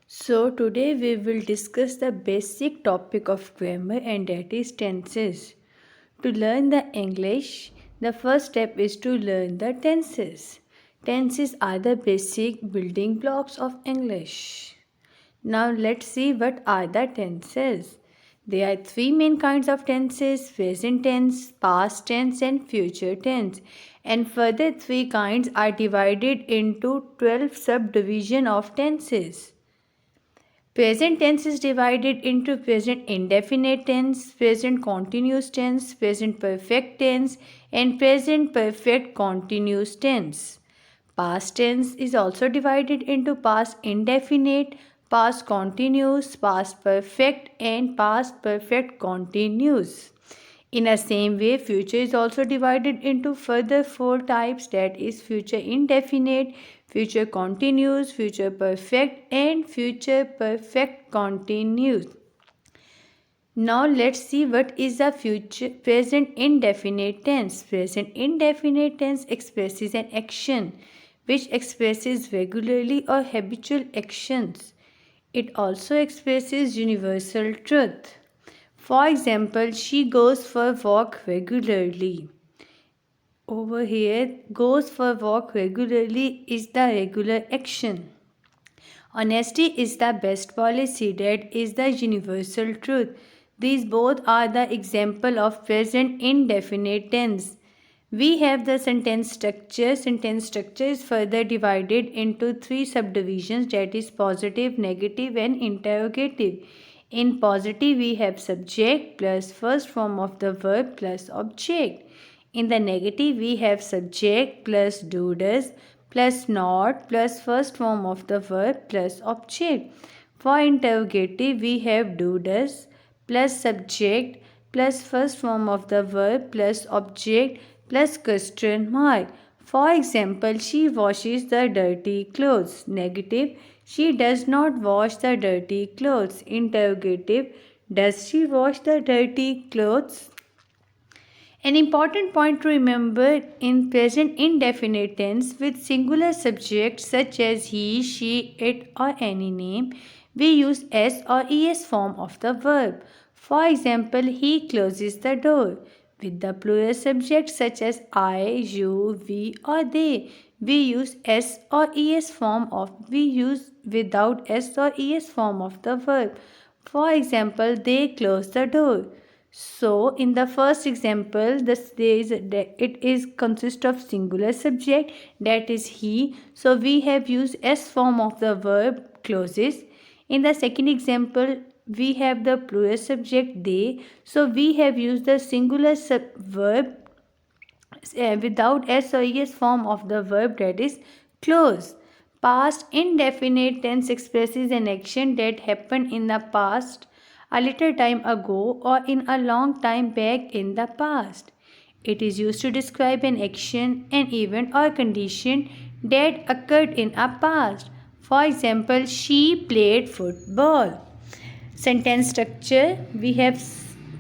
So, today we will discuss the basic topic of grammar and that is tenses. To learn the English, the first step is to learn the tenses. Tenses are the basic building blocks of English. Now, let's see what are the tenses. There are three main kinds of tenses: present tense, past tense, and future tense. And further three kinds are divided into 12 subdivisions of tenses. Present tense is divided into present indefinite tense, present continuous tense, present perfect tense, and present perfect continuous tense. Past tense is also divided into past indefinite, past continuous, past perfect, and past perfect continuous. In the same way, future is also divided into further four types, that is future indefinite, future continuous, future perfect, and future perfect continuous. Now let's see what is the future present indefinite tense. Present indefinite tense expresses an action which expresses regularly or habitual actions. It also expresses universal truth. For example, she goes for a walk regularly. Over here, goes for a walk regularly is the regular action. Honesty is the best policy. That is the universal truth. These both are the example of present indefinite tense. We have the sentence structure. Sentence structure is further divided into three subdivisions, that is positive, negative, and interrogative. In positive, we have subject plus first form of the verb plus object. In the negative, we have subject plus do does plus not plus first form of the verb plus object. For interrogative, we have do does plus subject plus first form of the verb plus object plus question mark. For example, she washes the dirty clothes. Negative, she does not wash the dirty clothes. Interrogative, does she wash the dirty clothes? An important point to remember: in present indefinite tense with singular subject such as he, she, it, or any name, we use s or es form of the verb. For example, he closes the door. With the plural subject such as I, you, we, or they, we use s or es form of we use without s or es form of the verb. For example, they close the door. So, in the first example, it is consist of singular subject, that is he. So, we have used s form of the verb closes. In the second example, we have the plural subject they. So, we have used the singular verb without s or es form of the verb, that is close. Past indefinite tense expresses an action that happened in the past, a little time ago, or in a long time back in the past. It is used to describe an action, an event, or condition that occurred in a past. For example, she played football. Sentence structure, we have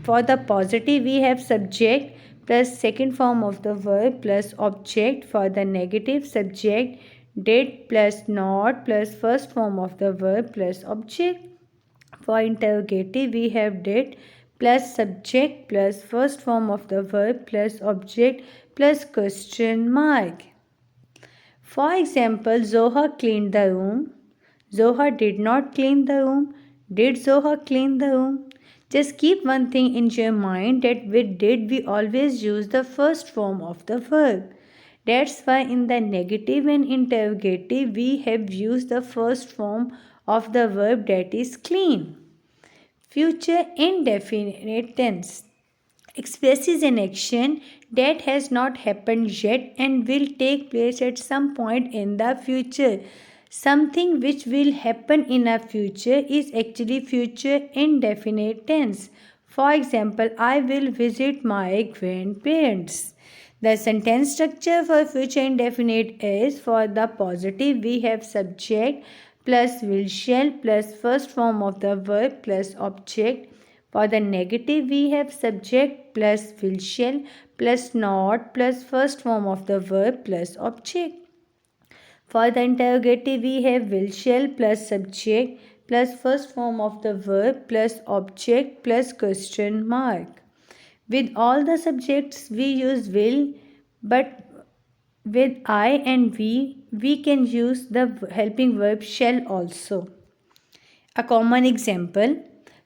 for the positive we have subject plus second form of the verb plus object. For the negative, subject did plus not plus first form of the verb plus object. For interrogative, we have did plus subject plus first form of the verb plus object plus question mark. For example, Zoha cleaned the room. Zoha did not clean the room. Did Zoha clean the room? Just keep one thing in your mind, that with did we always use the first form of the verb. That's why in the negative and interrogative we have used the first form of the verb, that is clean. Future indefinite tense expresses an action that has not happened yet and will take place at some point in the future. Something which will happen in a future is actually future indefinite tense. For example, I will visit my grandparents. The sentence structure for future indefinite is: for the positive we have subject plus will shall plus first form of the verb plus object. For the negative, we have subject plus will shall plus not plus first form of the verb plus object. For the interrogative, we have will shall plus subject plus first form of the verb plus object plus question mark. With all the subjects we use will, but with I and we can use the helping verb shall also. A common example: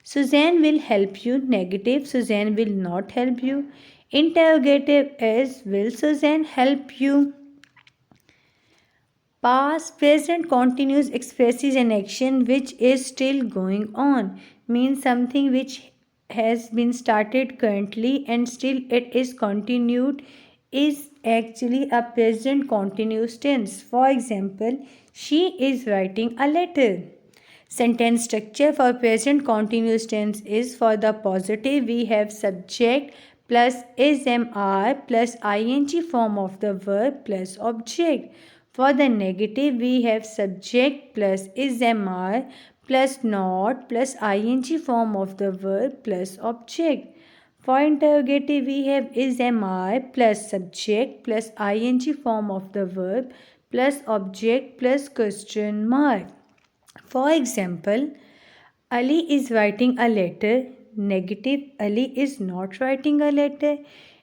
Suzanne will help you. Negative: Suzanne will not help you. Interrogative is: will Suzanne help you? Past present continuous expresses an action which is still going on. Means something which has been started currently and still it is continued is actually a present continuous tense. For example, she is writing a letter. Sentence structure for present continuous tense is: for the positive we have subject plus is mr plus ing form of the verb plus object. For the negative we have subject plus is mr plus not plus ing form of the verb plus object. For interrogative we have is mr plus subject plus ing form of the verb plus object plus question mark. For example, Ali is writing a letter. Negative: Ali is not writing a letter.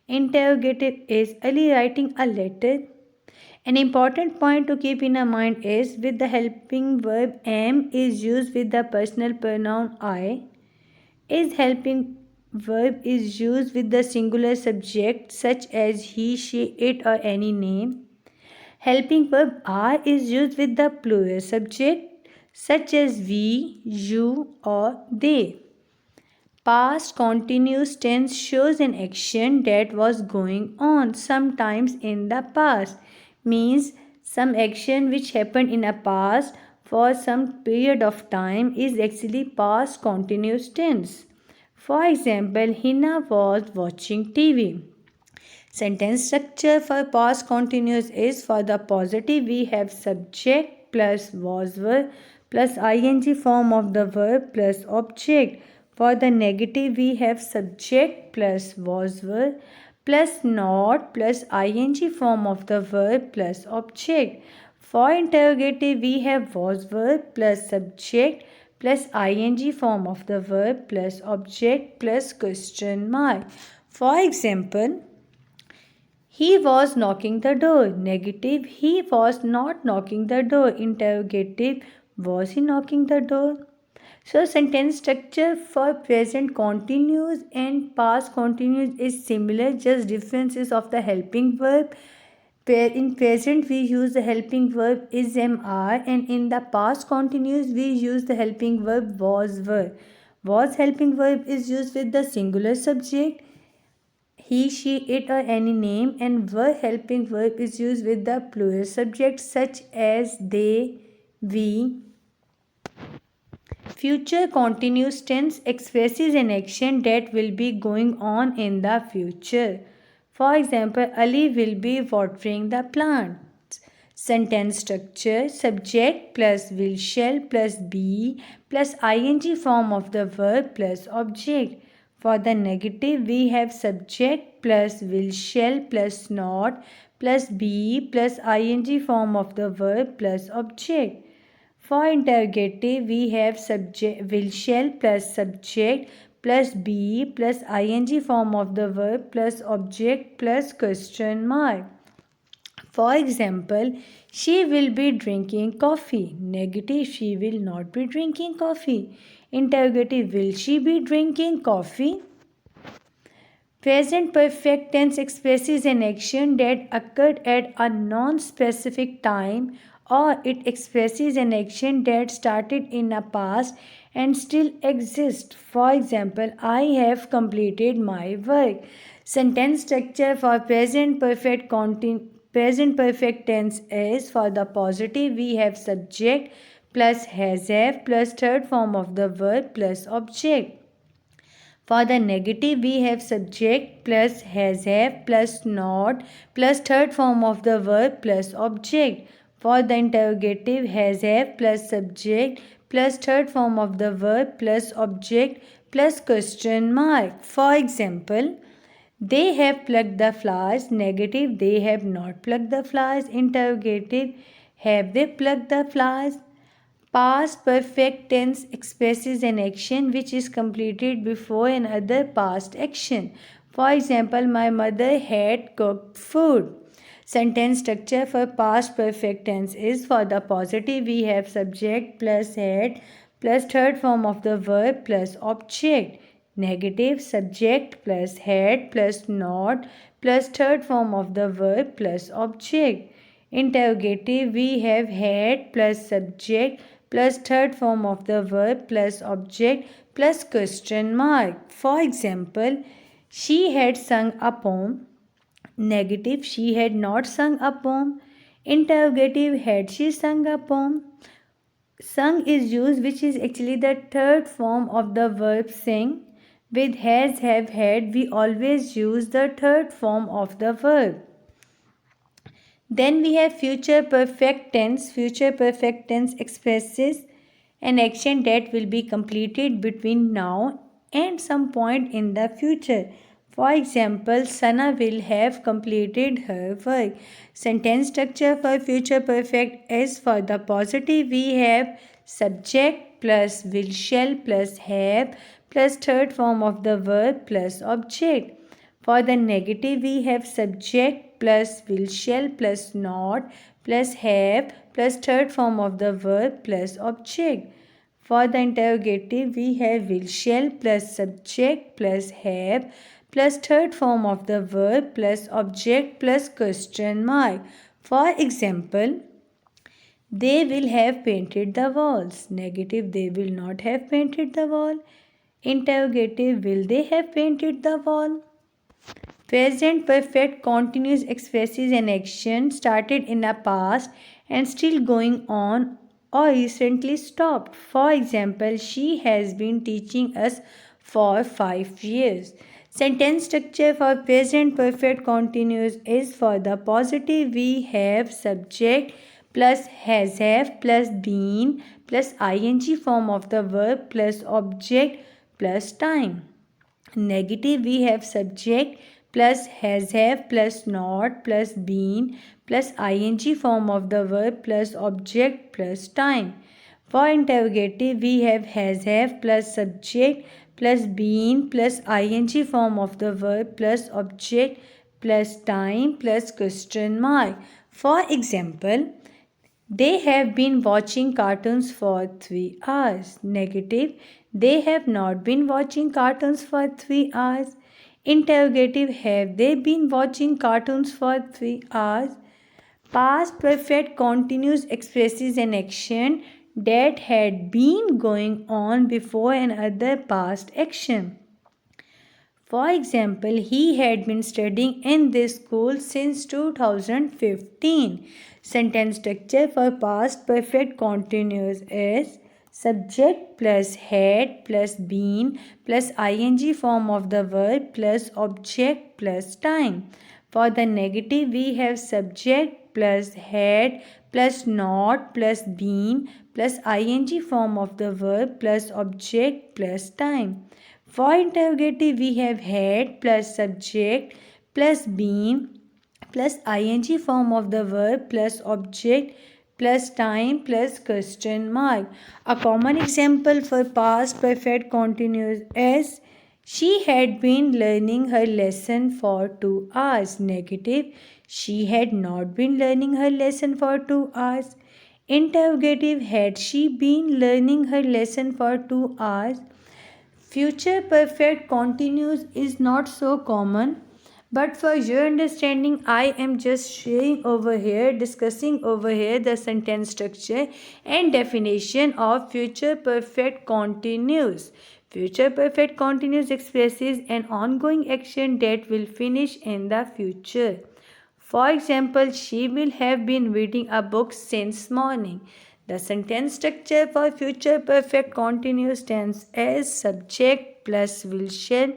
Interrogative is: Ali writing a letter? An important point to keep in our mind is with the helping verb am is used with the personal pronoun I. Is helping verb is used with the singular subject such as he, she, it or any name. Helping verb are is used with the plural subject such as we, you or they. Past continuous tense shows an action that was going on sometimes in the past. Means some action which happened in a past for some period of time is actually past continuous tense. For example, Hina was watching TV. Sentence structure for past continuous is: for the positive we have subject plus was verb plus ing form of the verb plus object. For the negative we have subject plus was verb plus not plus ing form of the verb plus object. For interrogative we have was verb plus subject plus ing form of the verb plus object plus question mark. For example, he was knocking the door. Negative: he was not knocking the door. Interrogative: was he knocking the door? So sentence structure for present continuous and past continuous is similar, just differences of the helping verb. In present we use the helping verb is mr and in the past continuous we use the helping verb was verb. Was helping verb is used with the singular subject he, she, it or any name, and were helping verb is used with the plural subject such as they, we. Future continuous tense expresses an action that will be going on in the future. For example, Ali will be watering the plants. Sentence structure: subject plus will shall plus be plus ing form of the verb plus object. For the negative we have subject plus will shall plus not plus be plus ing form of the verb plus object. For interrogative we have subject will shall plus subject plus be plus ing form of the verb plus object plus question mark. For example, she will be drinking coffee. Negative: she will not be drinking coffee. Interrogative: will she be drinking coffee? Present perfect tense expresses an action that occurred at a non-specific time, or it expresses an action that started in a past and still exists. For example, I have completed my work. Sentence structure for present perfect tense is: for the positive we have subject plus has have plus third form of the verb plus object. For the negative we have subject plus has have plus not plus third form of the verb plus object. For the interrogative has have plus subject plus third form of the verb plus object plus question mark. For example, they have plucked the flowers. Negative: they have not plucked the flowers. Interrogative: have they plucked the flowers? Past perfect tense expresses an action which is completed before another past action. For example, my mother had cooked food. Sentence structure for past perfect tense is: for the positive we have subject plus had plus third form of the verb plus object. Negative, subject plus had plus not plus third form of the verb plus object. Interrogative, we have had plus subject plus third form of the verb plus object plus question mark. For example, she had sung a poem. Negative, she had not sung a poem. Interrogative, had she sung a poem? Sung is used, which is actually the third form of the verb sing. With has, have, had, we always use the third form of the verb. Then we have future perfect tense. Future perfect tense expresses an action that will be completed between now and some point in the future. For example, Sana will have completed her work. Sentence structure for future perfect is: for the positive we have subject plus will shall plus have plus third form of the verb plus object. For the negative we have subject plus will shall plus not plus have plus third form of the verb plus object. For the interrogative we have will shall plus subject plus have plus third form of the verb plus object plus question mark. For example, they will have painted the walls. Negative, they will not have painted the wall. Interrogative, will they have painted the wall? Present perfect continuous expresses an action started in the past and still going on or recently stopped. For example, she has been teaching us for 5 years. Sentence structure for present perfect continuous is: for the positive we have subject plus has have plus been plus ing form of the verb plus object plus time. Negative, we have subject plus has have plus not plus been plus ing form of the verb plus object plus time. For interrogative, we have has have plus subject plus been plus ing form of the verb plus object plus time plus question mark. For example, they have been watching cartoons for 3 hours. Negative, they have not been watching cartoons for 3 hours. Interrogative, have they been watching cartoons for 3 hours? Past perfect continuous expresses an action that had been going on before another past action. For example, he had been studying in this school since 2015. Sentence structure for past perfect continuous is: subject plus had plus been plus ing form of the verb plus object plus time. For the negative, we have subject plus had plus not plus been plus ing form of the verb plus object plus time. For interrogative, we have had plus subject plus been plus ing form of the verb plus object plus time plus question mark. A common example for past perfect continuous is: she had been learning her lesson for 2 hours. Negative, she had not been learning her lesson for 2 hours. Interrogative, had she been learning her lesson for 2 hours? Future perfect continuous is not so common, but for your understanding, I am just sharing over here, discussing over here the sentence structure and definition of future perfect continuous. Future perfect continuous expresses an ongoing action that will finish in the future. For example, she will have been reading a book since morning. The sentence structure for future perfect continuous tense is: subject plus will shall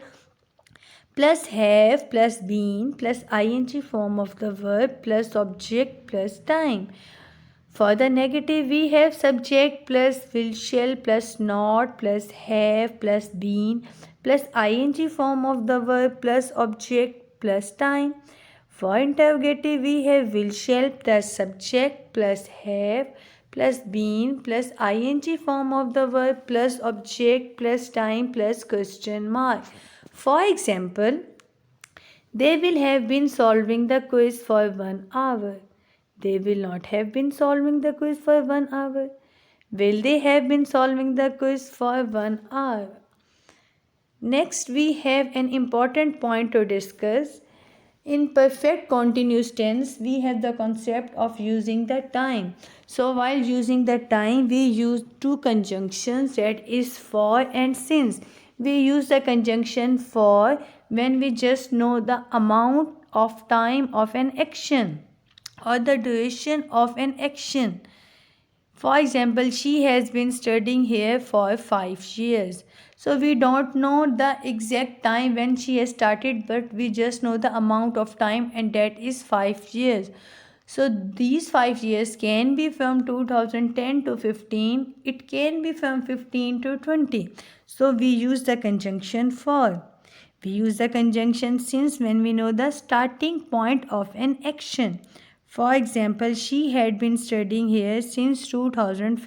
plus have plus been plus ing form of the verb plus object plus time. For the negative, we have subject plus will shall plus not plus have plus been plus ing form of the verb plus object plus time. For interrogative, we have will shall plus subject plus have plus been plus ing form of the verb plus object plus time plus question mark. For example, they will have been solving the quiz for 1 hour. They will not have been solving the quiz for 1 hour. Will they have been solving the quiz for 1 hour? Next, we have an important point to discuss. In perfect continuous tense, we have the concept of using the time. So, while using the time, we use two conjunctions, that is for and since. We use the conjunction for when we just know the amount of time of an action or the duration of an action. For example, she has been studying here for 5 years. So we don't know the exact time when she has started, but we just know the amount of time, and that is 5 years. So these 5 years can be from 2010 to 15. It can be from 15 to 20. So we use the conjunction for. We use the conjunction since when we know the starting point of an action. For example, she had been studying here since 2015.